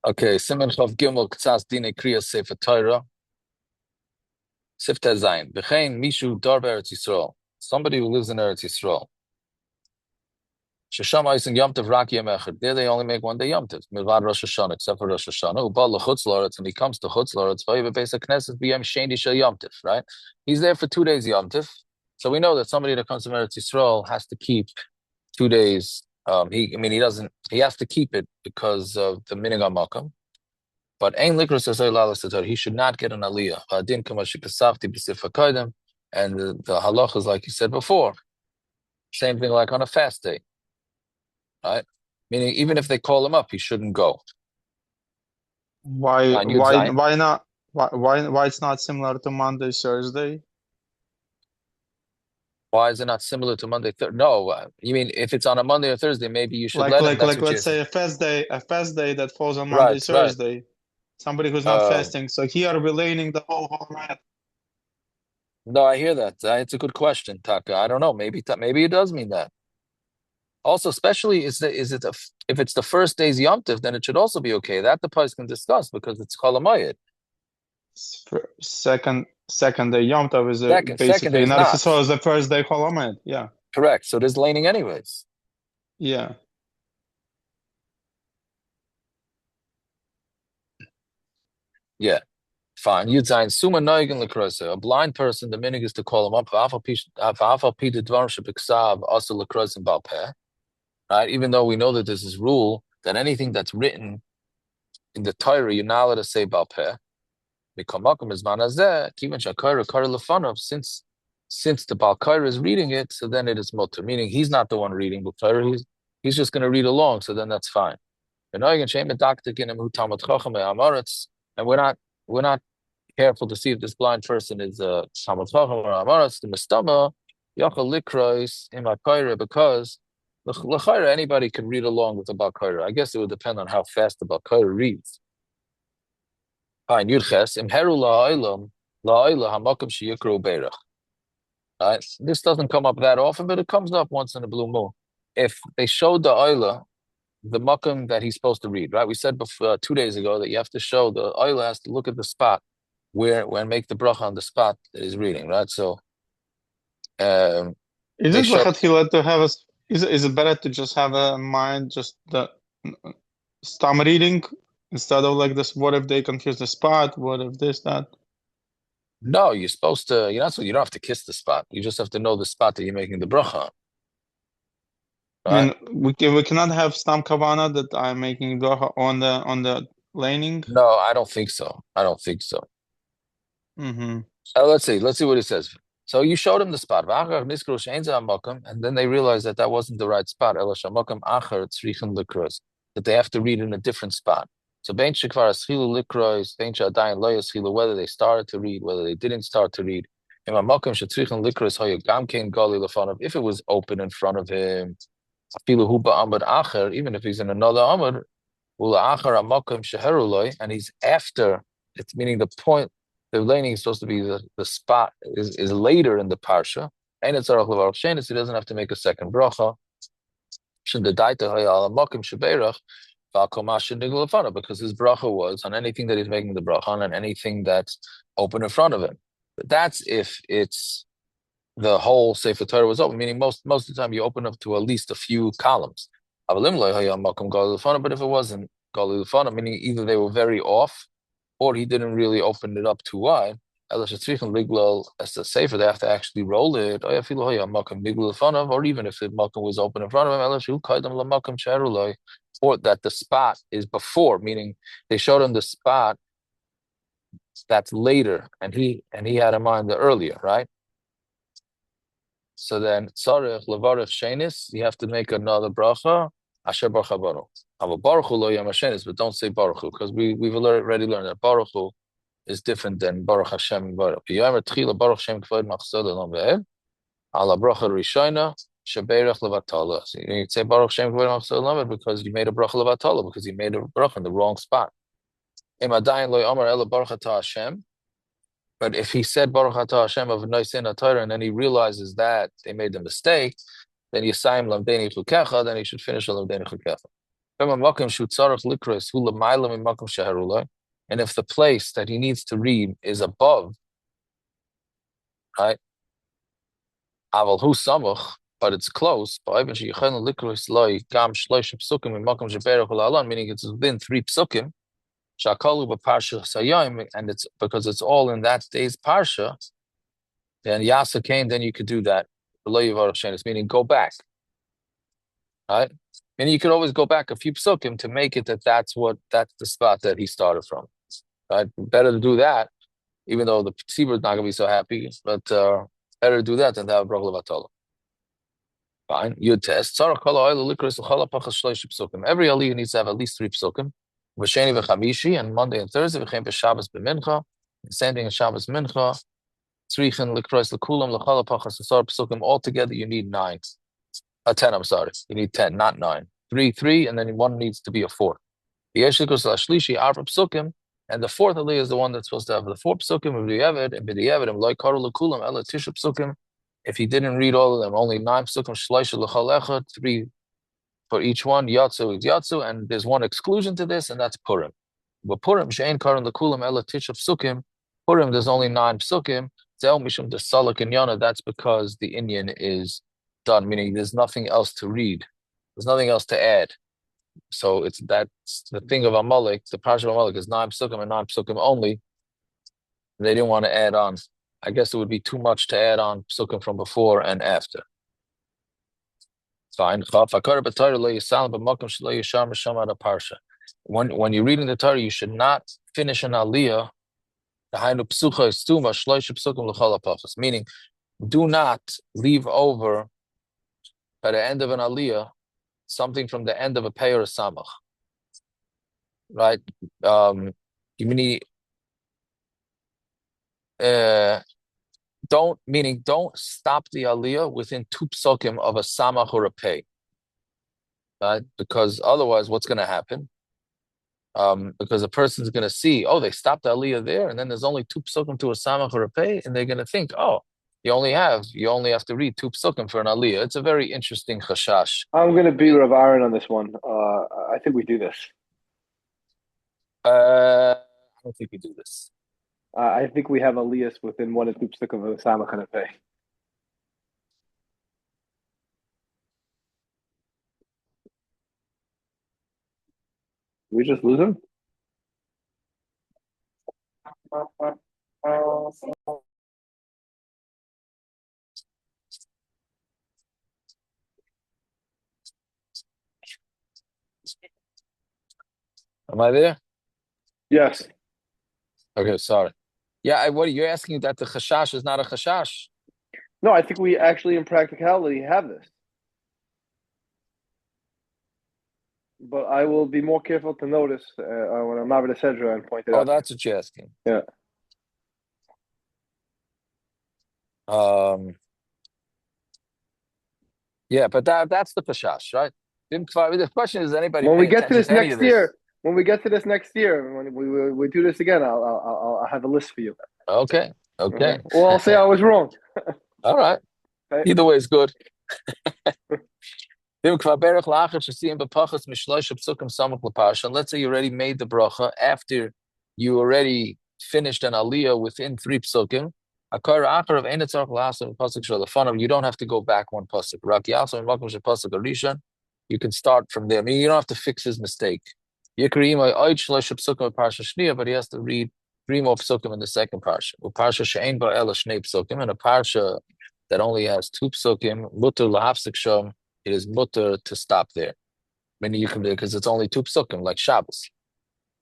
Okay, Siman Chav Gimel Ktsas Dine Kriya Sefer Torah Sifta Zayin V'chein Mishu Dar Eretz Yisrael. Somebody who lives in Eretz Yisrael. Shesham Eisen Yom Tov Rak Yom Echad. There they only make one day Yom Tov. Milvad Rosh Hashanah, except for Rosh Hashanah. Ubal L'Chutz La'aretz, and he comes to Chutz La'aretz. V'yiv Beis HaKnesset B'yom Sheni Shel Yom Tov. Right? He's there for 2 days Yom Tov. So we know that somebody that comes from Eretz Yisrael has to keep 2 days. He doesn't. He has to keep it because of the Minig HaMakam. But ein likros asay lalas tatar. He should not get an aliyah. Adin kamashi pesafti b'sifakaydem, and the halach is like you said before. Same thing like on a fast day, right? Meaning even if they call him up, he shouldn't go. Why On Yud why Zayin, why not why it's not similar to Monday, Thursday? why is it not similar to Monday? No, you mean if it's on a Monday or Thursday, maybe you should Like let him. like That's like what you're let's saying. say a fast day that falls on Monday, Right, right. Thursday. Somebody who's not Uh, fasting. So here we're laning the whole night. no, I hear that. It's a good question, Taka. I don't know. Maybe it does mean that. Also, especially if it's the first day's Yom Tov, then it should also be okay. That the Pais can discuss because it's Cholamayit. Second day Yom Tov is Second day basically is not not. so as the first day Cholamed. Yeah. Correct. So there's laning anyways. Yeah. Yeah. Fine. Yud Zayin Suma Noigan Lacrosa. A blind person, the minig is to call him up. Also Lacrosa and Balpeh. Right? Even though we know that there's this rule that anything that's written in the Torah, you're not allowed to say Balpeh. Since the Balkaira is reading it, so then it is mutter, meaning he's not the one reading the Torah, he's just going to read along, so then that's fine. And we're not careful to see if this blind person is a Talmud Chacham or Amaretz, the Mistama, Yachal Likrois, Imakayra, because L'chayra, anybody can read along with the Balkaira. I guess it would depend on how fast the Balkaira reads. Fine, Yudches, Imheru La'ayla Hamakam Sheyikro Beirach. Right? This doesn't come up that often, but it comes up once in a blue moon. If they showed the Ayla, the makam that he's supposed to read, right? We said before 2 days ago that you have to show the Ayla has to look at the spot and make the bracha on the spot that he's reading, right? So Is they it show lechatchila to have is it better to just have a mind just the stam reading instead of like this? What if they confuse the spot? What if this that? no, you're supposed to. You don't have to kiss the spot. You just have to know the spot that you're making the bracha on, I right? mean, we cannot have stam kavana that I'm making bracha on the laning. No, I don't think so. I don't think so. Mm-hmm. Let's see. Let's see what it says. So you showed him the spot, and then they realized that that wasn't the right spot. That they have to read in a different spot. So whether they started to read, whether they didn't start to read. If it was open in front of him, even if he's in another amud, and he's after, it's meaning the point, the laning is supposed to be the spot is later in the parsha, and it's Aruch Levarach Shenis, he doesn't have to make a second bracha. Because his bracha was on anything that he's making the bracha on and anything that's open in front of him. But that's if it's the whole Sefer Torah was open, meaning most of the time you open up to at least a few columns. But if it wasn't Gali Lefana, meaning either they were very off or he didn't really open it up too wide, as the Sefer, they have to actually roll it. Or even if the Malkum was open in front of him, or that the spot is before, meaning they showed him the spot that's later, and he had in mind the earlier, right? So then, tzarech levarich shenis, you have to make another bracha. Asher baruch baruch. Baruch lo yam shenis, but don't say baruch because we've already learned that baruch is different than baruch Hashem baruch. Yomer tchila baruch Hashem kavod machzod elam ve'ed. Ala bracha rishona sheberach levatala. So you say baruch Hashem kavod machzod elam because you made a bracha levatala because you made a bracha in the wrong spot. Im adayin lo yomer ela baruch atah Hashem. But if he said Baruch Atah Hashem of Noisin Torah and then he realizes that they made the mistake, then Yisayim Lamdeni Chukecha, then he should finish Lamdeni Chukecha. And if the place that he needs to read is above, right? Aval hu samuch, but it's close. Meaning it's within 3 psukim. Shakalu b'parsha sayayim, and it's because it's all in that day's parsha. Then Yasa came, then you could do that. Meaning go back, right? And you could always go back a few psukim to make it that's the spot that he started from, right? Better to do that, even though the tzibur is not going to be so happy, but better to do that than to have bracha levatala. Fine, you test. Every aliyah needs to have at least 3 psukim. V'sheni v'chamishi, and Monday and Thursday. V'chein b'Shabbos b'mincha. Same thing in Shabbos mincha. Tzrichin l'krois l'kulam l'chala pachas asar psukim. Altogether, you need 9. 10. I'm sorry, you need 10, not 9. 3, and then one needs to be a 4. V'yeshlikos l'shlishi arba psukim, and the 4th aliyah is the one that's supposed to have the 4 psukim. V'diavad and b'diavad and loy karu l'kulam ela tisha psukim. If he didn't read all of them, only 9 psukim, shleisha l'chalecha, 3 for each one, yatsu is yatsu, and there's one exclusion to this, and that's Purim. But Purim, she'ein karan l'kulam ela tisha psukim, Purim, there's only 9 psukim, zel mishum de salak and yana, that's because the Inyan is done, meaning there's nothing else to read. There's nothing else to add. So that's the thing of Amalek, the parsha of Amalek is 9 psukim and 9 psukim only. They didn't want to add on. I guess it would be too much to add on psukim from before and after. Fine. When you're reading the Torah, you should not finish an aliyah. Meaning, do not leave over by the end of an aliyah something from the end of a pei or a samach. Right? You mean don't stop the aliyah within 2 psukim of a samach or a pei, right? Because otherwise, what's going to happen? Because a person's going to see, oh, they stopped the aliyah there, and then there's only 2 psukim to a samach or a pei, and they're going to think, oh, you only have to read 2 psukim for an aliyah. It's a very interesting chashash. I'm going to be Rav Aaron on this one. I think we do this. I don't think we do this. I think we have aliyahs within 1 and 2 psukim of a samach and a pei. We just lose him? Am I there? Yes. Okay, sorry. Yeah, what are you asking that the chashash is not a chashash? No, I think we actually, in practicality, have this. But I will be more careful to notice when I'm out of the Sedra and point it out. Oh, that's what you're asking. Yeah. Yeah, but that's the chashash, right? The question is, anybody when we paying get to attention this to any next of this? year, when we get to this next year, when we do this again, I'll have a list for you. Okay. Or I'll say I was wrong. All right. Okay. Either way is good. Let's say you already made the bracha after you already finished an aliyah within 3 psukim. You don't have to go back 1 pasuk. You can start from there. I mean, you don't have to fix his mistake. But he has to read 3 more psukim in the second parsha. And a parsha that only has 2 psukim, it is mutter to stop there. Meaning you can, because it's only 2 psukim, like Shabbos.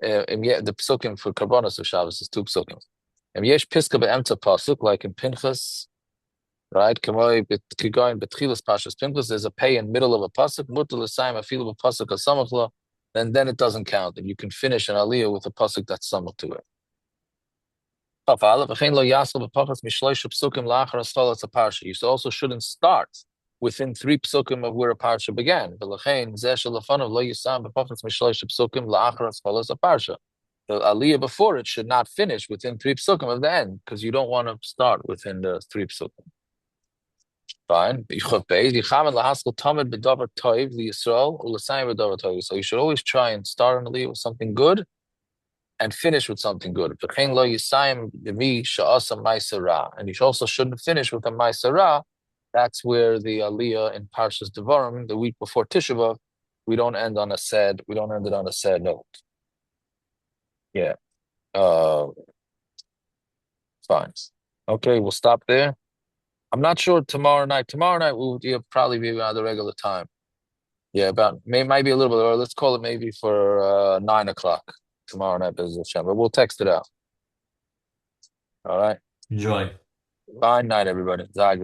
And yet the psukim for Karbonos of Shabbos is 2 psukim. And yesh piska be'emtza pasuk, like in Pinchas, right? There's a pay in middle of a pasuk, mutter l'sayim afilu b'pasuk hasamachla, then it doesn't count, and you can finish an aliyah with a pasuk that's samach to it. You also shouldn't start within 3 psukim of where a parsha began. The aliyah before it should not finish within 3 psukim of the end, because you don't want to start within the 3 psukim. Fine. So you should always try and start on the Aliyah with something good and finish with something good. And you also shouldn't finish with a Maisara. That's where the Aliyah in Parshas Devarim, the week before Tisha B'Av, we don't end it on a sad note. Yeah. Fine. Okay, we'll stop there. I'm not sure tomorrow night. Tomorrow night we'll probably be around the regular time. Yeah, might be a little bit early. Let's call it maybe for 9 o'clock tomorrow night, Bezos Hashem. But we'll text it out. All right. Enjoy. Fine night, everybody. Zag